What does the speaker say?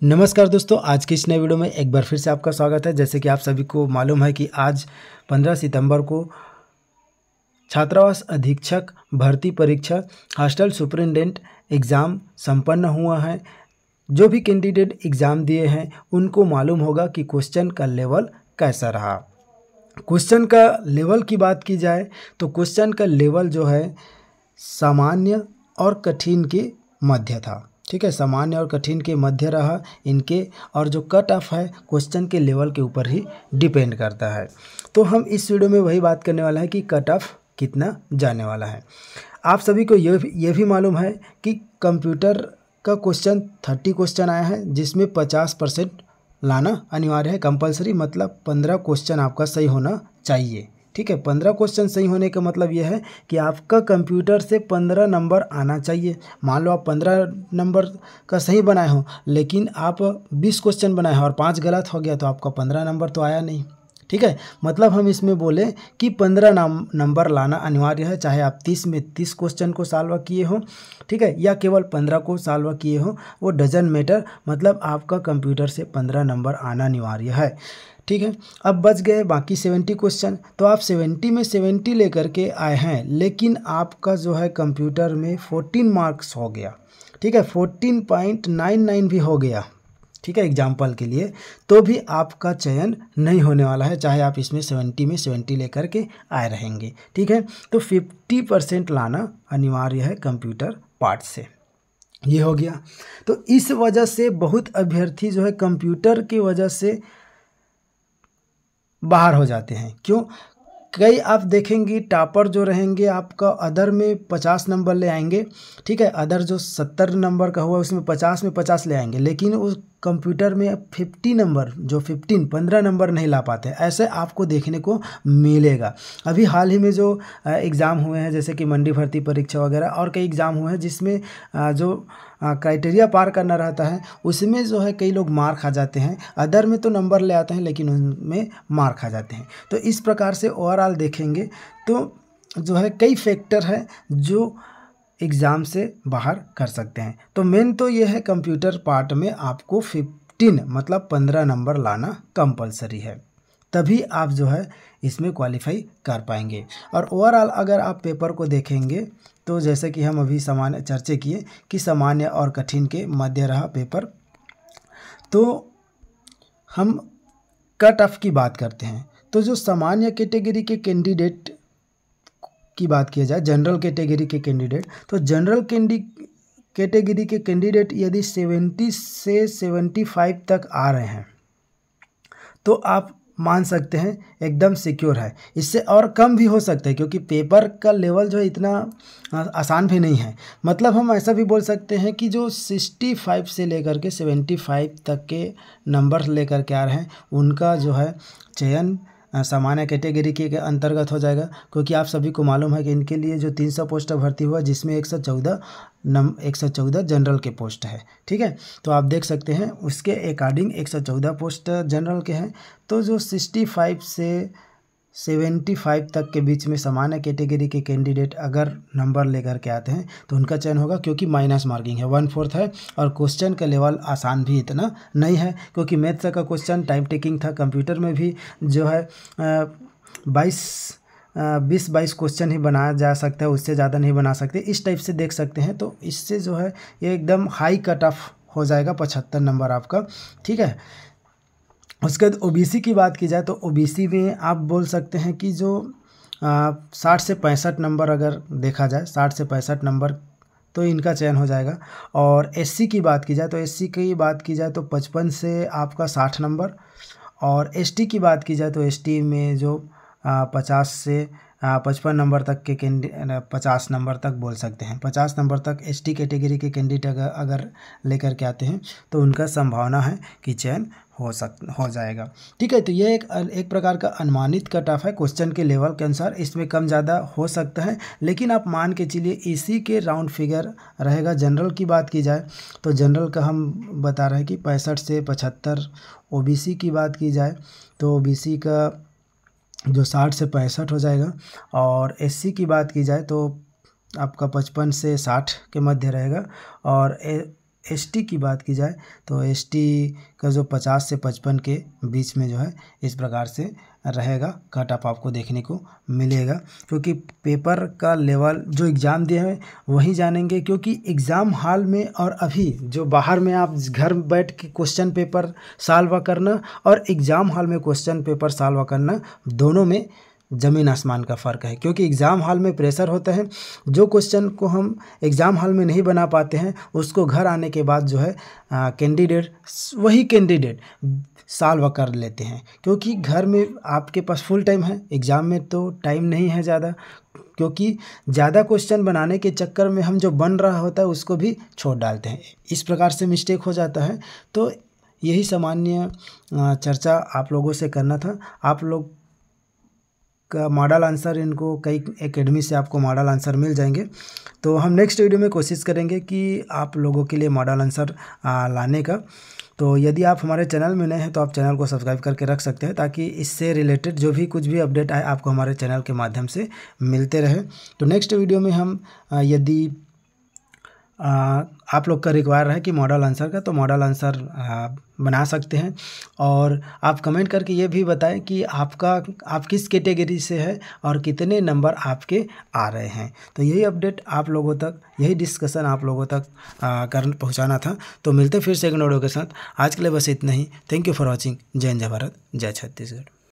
नमस्कार दोस्तों, आज की इस नए वीडियो में एक बार फिर से आपका स्वागत है। जैसे कि आप सभी को मालूम है कि आज 15 सितंबर को छात्रावास अधीक्षक भर्ती परीक्षा हॉस्टल सुपरिटेंडेंट एग्ज़ाम संपन्न हुआ है। जो भी कैंडिडेट एग्ज़ाम दिए हैं उनको मालूम होगा कि क्वेश्चन का लेवल कैसा रहा। क्वेश्चन का लेवल की बात की जाए तो क्वेश्चन का लेवल जो है सामान्य और कठिन के मध्य था। ठीक है, सामान्य और कठिन के मध्य रहा इनके, और जो कट ऑफ है क्वेश्चन के लेवल के ऊपर ही डिपेंड करता है। तो हम इस वीडियो में वही बात करने वाला है कि कट ऑफ कितना जाने वाला है। आप सभी को ये भी मालूम है कि कंप्यूटर का क्वेश्चन 30 क्वेश्चन आया है, जिसमें 50% लाना अनिवार्य है, कंपलसरी, मतलब 15 क्वेश्चन आपका सही होना चाहिए। ठीक है, 15 क्वेश्चन सही होने का मतलब यह है कि आपका कंप्यूटर से 15 नंबर आना चाहिए। मान लो आप 15 नंबर का सही बनाए हो, लेकिन आप 20 क्वेश्चन बनाए हो और 5 गलत हो गया, तो आपका 15 नंबर तो आया नहीं। ठीक है, मतलब हम इसमें बोले कि 15 नंबर लाना अनिवार्य है, चाहे आप 30 में 30 क्वेश्चन को सॉल्व किए हो, ठीक है, या केवल 15 को सॉल्व किए हो, वो डजंट मैटर, मतलब आपका कंप्यूटर से 15 नंबर आना अनिवार्य है। ठीक है, अब बच गए बाकी 70 क्वेश्चन। तो आप 70 में 70 लेकर के आए हैं, लेकिन आपका जो है कंप्यूटर में 14 मार्क्स हो गया। ठीक है, 14.99 भी हो गया, ठीक है, एग्जाम्पल के लिए, तो भी आपका चयन नहीं होने वाला है, चाहे आप इसमें 70 में 70 लेकर के आए रहेंगे। ठीक है, तो 50% लाना अनिवार्य है कंप्यूटर पार्ट से। ये हो गया। तो इस वजह से बहुत अभ्यर्थी जो है कंप्यूटर की वजह से बाहर हो जाते हैं। क्यों? कई आप देखेंगे टॉपर जो रहेंगे आपका अदर में 50 नंबर ले आएंगे। ठीक है, अदर जो 70 नंबर का हुआ उसमें 50 में 50 ले आएंगे, लेकिन उस कंप्यूटर में 50 नंबर जो 15 नंबर नहीं ला पाते। ऐसे आपको देखने को मिलेगा। अभी हाल ही में जो एग्ज़ाम हुए हैं, जैसे कि मंडी भर्ती परीक्षा वगैरह और कई एग्ज़ाम हुए हैं, जिसमें जो क्राइटेरिया पार करना रहता है, उसमें जो है कई लोग मार खा जाते हैं। अदर में तो नंबर ले आते हैं, लेकिन उनमें मार खा जाते हैं। तो इस प्रकार से ओवरऑल देखेंगे तो जो है कई फैक्टर हैं जो एग्ज़ाम से बाहर कर सकते हैं। तो मेन तो ये है कंप्यूटर पार्ट में आपको 15 मतलब 15 नंबर लाना कंपलसरी है, तभी आप जो है इसमें क्वालिफाई कर पाएंगे। और ओवरऑल अगर आप पेपर को देखेंगे तो जैसे कि हम अभी सामान्य चर्चा किए कि सामान्य और कठिन के मध्य रहा पेपर। तो हम कट ऑफ की बात करते हैं, तो जो सामान्य कैटेगरी के कैंडिडेट की बात किया जाए, जनरल कैटेगरी के कैंडिडेट, तो जनरल कैटेगरी के कैंडिडेट यदि 70 से 75 तक आ रहे हैं तो आप मान सकते हैं एकदम सिक्योर है। इससे और कम भी हो सकता है, क्योंकि पेपर का लेवल जो है इतना आसान भी नहीं है। मतलब हम ऐसा भी बोल सकते हैं कि जो 65 से लेकर के 75 तक के नंबर लेकर के आ रहे हैं, उनका जो है चयन सामान्य कैटेगरी के अंतर्गत हो जाएगा। क्योंकि आप सभी को मालूम है कि इनके लिए जो 300 पोस्ट भर्ती हुआ, जिसमें 114 जनरल के पोस्ट है। ठीक है, तो आप देख सकते हैं उसके अकॉर्डिंग 114 पोस्ट जनरल के हैं। तो जो 65 से 75 तक के बीच में सामान्य कैटेगरी के कैंडिडेट अगर नंबर लेकर के आते हैं तो उनका चयन होगा, क्योंकि माइनस मार्किंग है, 1/4 है, और क्वेश्चन का लेवल आसान भी इतना नहीं है, क्योंकि मैथ्स का क्वेश्चन टाइम टेकिंग था। कंप्यूटर में भी जो है 20-22 क्वेश्चन ही बनाया जा सकता है, उससे ज़्यादा नहीं बना सकते। इस टाइप से देख सकते हैं। तो इससे जो है ये एकदम हाई कट ऑफ हो जाएगा, 75 नंबर आपका। ठीक है, उसके बाद ओबीसी की बात की जाए तो ओबीसी में आप बोल सकते हैं कि जो 60 से 65 नंबर अगर देखा जाए, 60 से 65 नंबर, तो इनका चयन हो जाएगा। और एससी की बात की जाए तो एससी की बात की जाए तो 55 से आपका 60 नंबर। और एसटी की बात की जाए तो एसटी में जो 50 से 55 नंबर तक के 50 नंबर तक बोल सकते हैं, 50 नंबर तक एसटी कैटेगरी के कैंडिडेट अगर लेकर के आते हैं तो उनका संभावना है कि चयन हो जाएगा। ठीक है, तो ये एक प्रकार का अनुमानित कट ऑफ है क्वेश्चन के लेवल के अनुसार। इसमें कम ज़्यादा हो सकता है, लेकिन आप मान के चलिए इसी के राउंड फिगर रहेगा। जनरल की बात की जाए तो जनरल का हम बता रहे हैं कि 65 से 75। ओबीसी की बात की जाए तो ओबीसी का जो 60 से 65 हो जाएगा। और एससी की बात की जाए तो आपका 55 से 60 के मध्य रहेगा। और एसटी की बात की जाए तो एसटी का जो 50 से 55 के बीच में जो है इस प्रकार से रहेगा, कट ऑफ आपको देखने को मिलेगा। क्योंकि पेपर का लेवल जो एग्ज़ाम दिए हैं वही जानेंगे, क्योंकि एग्ज़ाम हॉल में और अभी जो बाहर में आप घर बैठ के क्वेश्चन पेपर सॉल्व करना और एग्ज़ाम हॉल में क्वेश्चन पेपर सॉल्व करना, दोनों में ज़मीन आसमान का फ़र्क है। क्योंकि एग्ज़ाम हॉल में प्रेशर होता है, जो क्वेश्चन को हम एग्ज़ाम हॉल में नहीं बना पाते हैं उसको घर आने के बाद जो है वही कैंडिडेट सॉल्व कर लेते हैं। क्योंकि घर में आपके पास फुल टाइम है, एग्ज़ाम में तो टाइम नहीं है ज़्यादा, क्योंकि ज़्यादा क्वेश्चन बनाने के चक्कर में हम जो बन रहा होता है उसको भी छोड़ डालते हैं, इस प्रकार से मिस्टेक हो जाता है। तो यही सामान्य चर्चा आप लोगों से करना था। आप लोग का मॉडल आंसर इनको कई एकेडमी से आपको मॉडल आंसर मिल जाएंगे। तो हम नेक्स्ट वीडियो में कोशिश करेंगे कि आप लोगों के लिए मॉडल आंसर लाने का। तो यदि आप हमारे चैनल में नए हैं तो आप चैनल को सब्सक्राइब करके रख सकते हैं, ताकि इससे रिलेटेड जो भी कुछ भी अपडेट आए आपको हमारे चैनल के माध्यम से मिलते रहे। तो नेक्स्ट वीडियो में हम यदि आप लोग का रिक्वायर है कि मॉडल आंसर का, तो मॉडल आंसर बना सकते हैं। और आप कमेंट करके ये भी बताएं कि आप किस कैटेगरी से है और कितने नंबर आपके आ रहे हैं। तो यही अपडेट आप लोगों तक, यही डिस्कशन आप लोगों तक पहुंचाना था। तो मिलते फिर से एक वीडियो के साथ। आज के लिए बस इतना ही। Thank you for watching. जय हिंद, जय भारत, जय छत्तीसगढ़।